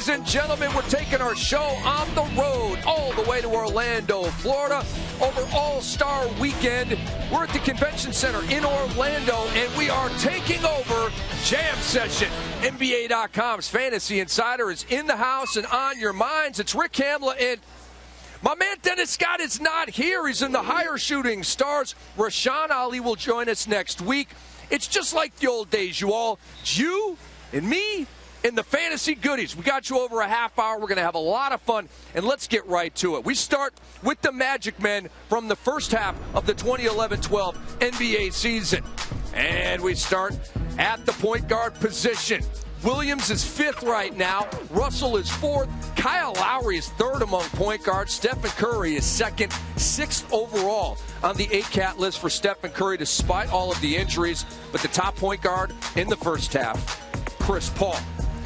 Ladies and gentlemen, we're taking our show on the road all the way to Orlando, Florida, over All-Star Weekend. We're at the Convention Center in Orlando, and we are taking over Jam Session. NBA.com's Fantasy Insider is in the house and on your minds. It's Rick Kamla, and my man Dennis Scott is not here. He's in the higher shooting stars. Rashawn Ali will join us next week. It's just like the old days, you all. It's you and me and the fantasy goodies. We got you over a half hour. We're going to have a lot of fun, and let's get right to it. We start with the Magic Men from the first half of the 2011-12 NBA season. And we start at the point guard position. Williams is fifth right now. Russell is fourth. Kyle Lowry is third among point guards. Stephen Curry is second, sixth overall on the 8-cat list for Stephen Curry despite all of the injuries. But the top point guard in the first half, Chris Paul.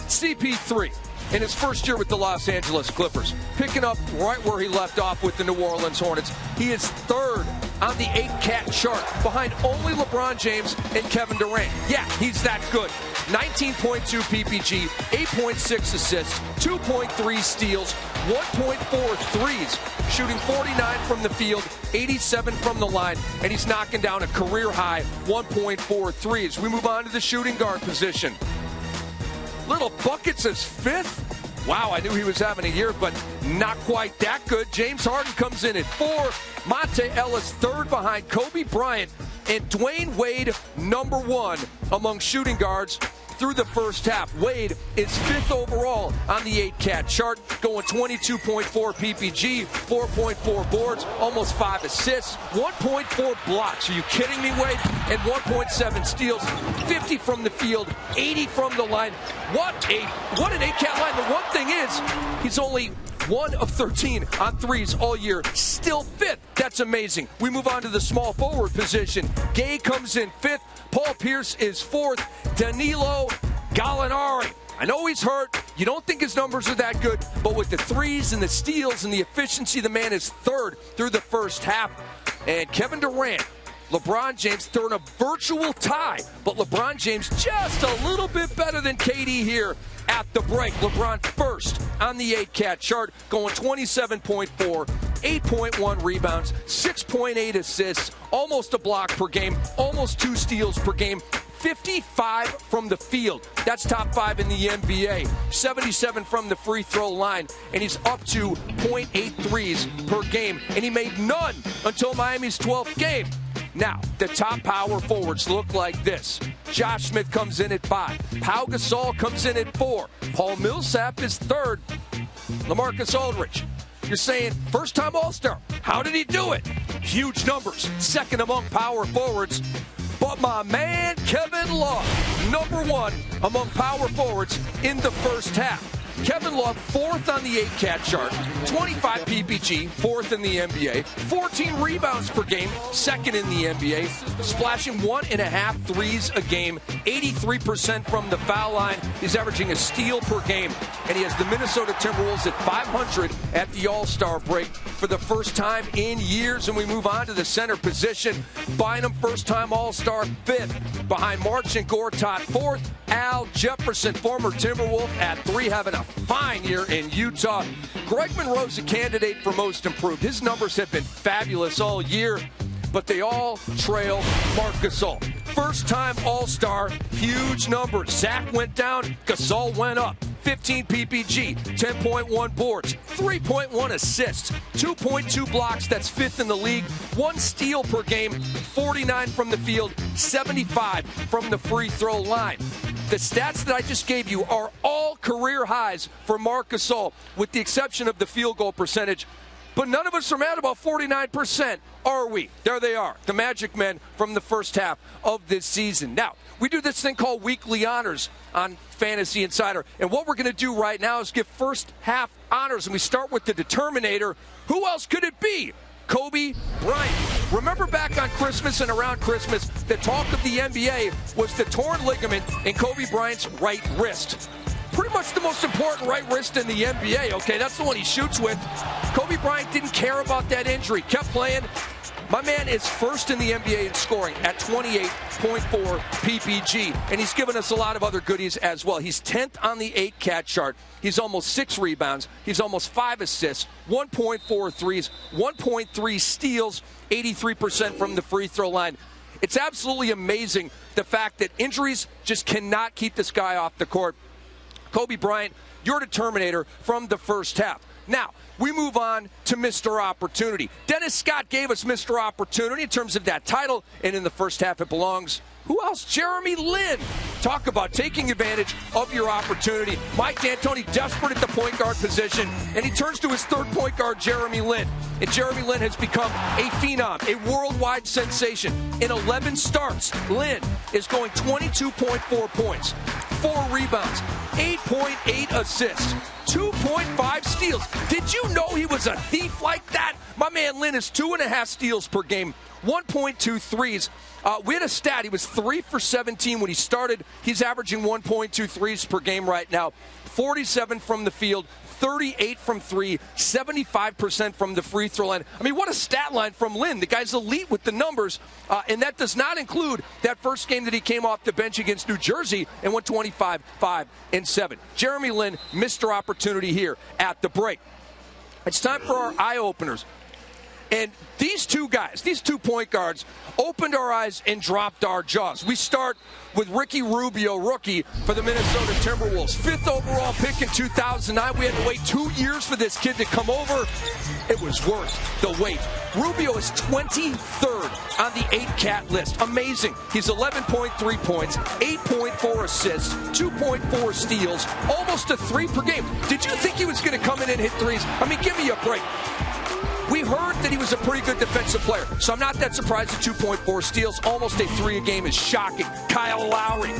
CP3 in his first year with the Los Angeles Clippers, picking up right where he left off with the New Orleans Hornets. He is third on the 8-cat chart behind only LeBron James and Kevin Durant. Yeah, he's that good. 19.2 PPG, 8.6 assists, 2.3 steals, 1.4 threes, shooting 49 from the field, 87 from the line, and he's knocking down a career-high 1.4 threes. We move on to the shooting guard position. Little Buckets is fifth. Wow, I knew he was having a year, but not quite that good. James Harden comes in at 4. Monte Ellis third behind Kobe Bryant. And Dwayne Wade, number 1 among shooting guards through the first half. Wade is fifth overall on the 8-cat chart, going 22.4 PPG, 4.4 boards, almost 5 assists, 1.4 blocks. Are you kidding me, Wade? And 1.7 steals, 50 from the field, 80 from the line. What an 8-cat line. The one thing is, he's only 1 of 13 on threes all year, still fifth. That's amazing. We move on to the small forward position. Gay comes in fifth. Paul Pierce is fourth. Danilo Gallinari, I know he's hurt. You don't think his numbers are that good, but with the threes and the steals and the efficiency, the man is third through the first half. And Kevin Durant, LeBron James, they're in a virtual tie, but LeBron James just a little bit better than KD here at the break. LeBron first on the 8-cat chart, going 27.4, 8.1 rebounds, 6.8 assists, almost a block per game, almost 2 steals per game, 55 from the field. That's top 5 in the NBA. 77 from the free throw line, and he's up to 0.8 threes per game, and he made none until Miami's 12th game. Now, the top power forwards look like this. Josh Smith comes in at 5. Pau Gasol comes in at 4. Paul Millsap is third. LaMarcus Aldridge, you're saying first-time All-Star. How did he do it? Huge numbers. Second among power forwards. But my man, Kevin Love, number 1 among power forwards in the first half. Kevin Love, fourth on the 8-cat chart, 25 PPG, fourth in the NBA, 14 rebounds per game, second in the NBA, splashing 1.5 threes a game, 83% from the foul line. He's averaging a steal per game, and he has the Minnesota Timberwolves at 500 at the All-Star break for the first time in years. And we move on to the center position. Bynum, first-time All-Star, fifth, behind March and Gortat, fourth. Al Jefferson, former Timberwolf, at 3, having a fine year in Utah. Greg Monroe's a candidate for most improved. His numbers have been fabulous all year, but they all trail Marc Gasol. First-time All-Star, huge numbers. Zach went down, Gasol went up. 15 PPG, 10.1 boards, 3.1 assists, 2.2 blocks, that's fifth in the league, 1 steal per game, 49 from the field, 75 from the free throw line. The stats that I just gave you are all career highs for Marc Gasol, with the exception of the field goal percentage. But none of us are mad about 49%, are we? There they are, the Magic Men from the first half of this season. Now, we do this thing called weekly honors on Fantasy Insider. And what we're going to do right now is give first half honors. And we start with the Determinator. Who else could it be? Kobe Bryant. Remember back on Christmas and around Christmas, the talk of the NBA was the torn ligament in Kobe Bryant's right wrist. pretty much the most important right wrist in the NBA, okay? That's the one he shoots with. Kobe Bryant didn't care about that injury, kept playing. My man is first in the NBA in scoring at 28.4 PPG, and he's given us a lot of other goodies as well. He's 10th on the 8-cat chart. He's almost 6 rebounds. He's almost 5 assists, 1.4 threes, 1.3 steals, 83% from the free throw line. It's absolutely amazing the fact that injuries just cannot keep this guy off the court. Kobe Bryant, your determinator from the first half. Now, we move on to Mr. Opportunity. Dennis Scott gave us Mr. Opportunity in terms of that title, and in the first half it belongs. Who else? Jeremy Lin. Talk about taking advantage of your opportunity. Mike D'Antoni desperate at the point guard position, and he turns to his third point guard, Jeremy Lin. And Jeremy Lin has become a phenom, a worldwide sensation. In 11 starts, Lin is going 22.4 points, 4 rebounds, 8.8 assists, 2.5 steals. Did you know he was a thief like that? My man Lin is 2.5 steals per game, 1.2 threes. We had a stat. He was 3 for 17 when he started. He's averaging 1.2 threes per game right now. 47 from the field, 38 from 3, 75% from the free throw line. I mean, what a stat line from Lin. The guy's elite with the numbers, and that does not include that first game that he came off the bench against New Jersey and went 25, 5, and 7. Jeremy Lin, Mr. Opportunity here at the break. It's time for our eye-openers. And these two guys, these 2 point guards, opened our eyes and dropped our jaws. We start with Ricky Rubio, rookie for the Minnesota Timberwolves. 5th overall pick in 2009. We had to wait 2 years for this kid to come over. It was worth the wait. Rubio is 23rd on the 8-cat list. Amazing. He's 11.3 points, 8.4 assists, 2.4 steals, almost a 3 per game. Did you think he was going to come in and hit threes? I mean, give me a break. We heard that he was a pretty good defensive player, so I'm not that surprised at 2.4 steals. Almost a 3 a game is shocking. Kyle Lowry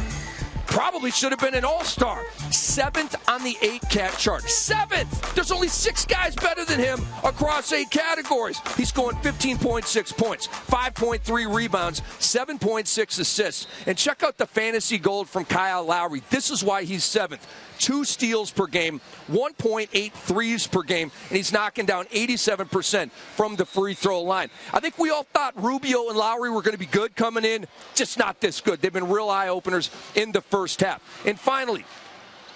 probably should have been an all-star. 7th on the 8-cat chart. 7th! There's only 6 guys better than him across 8 categories. He's scoring 15.6 points, 5.3 rebounds, 7.6 assists. And check out the fantasy gold from Kyle Lowry. This is why he's 7th. 2 steals per game, 1.8 threes per game, and he's knocking down 87% from the free throw line. I think we all thought Rubio and Lowry were going to be good coming in, just not this good. They've been real eye-openers in the first half. And finally,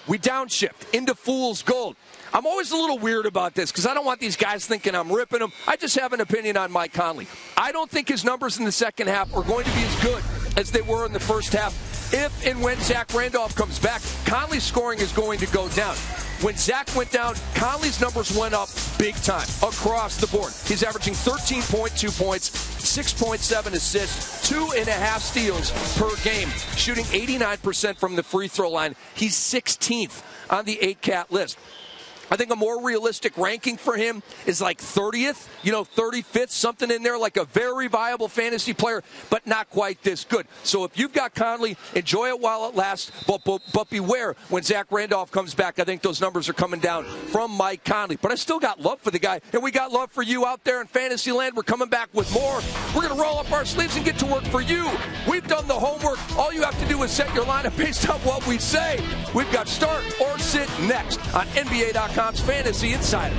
we downshift into fool's gold. I'm always a little weird about this because I don't want these guys thinking I'm ripping them. I just have an opinion on Mike Conley. I don't think his numbers in the second half are going to be as good as they were in the first half. If and when Zach Randolph comes back, Conley's scoring is going to go down. When Zach went down, Conley's numbers went up big time across the board. He's averaging 13.2 points, 6.7 assists, 2.5 steals per game, shooting 89% from the free throw line. He's 16th on the 8-cat list. I think a more realistic ranking for him is like 30th, 35th, something in there, like a very viable fantasy player, but not quite this good. So if you've got Conley, enjoy it while it lasts, but beware when Zach Randolph comes back. I think those numbers are coming down from Mike Conley. But I still got love for the guy, and we got love for you out there in fantasy land. We're coming back with more. We're going to roll up our sleeves and get to work for you. We've done the homework. All you have to do is set your lineup based on what we say. We've got start or sit next on NBA.com's Fantasy Insider.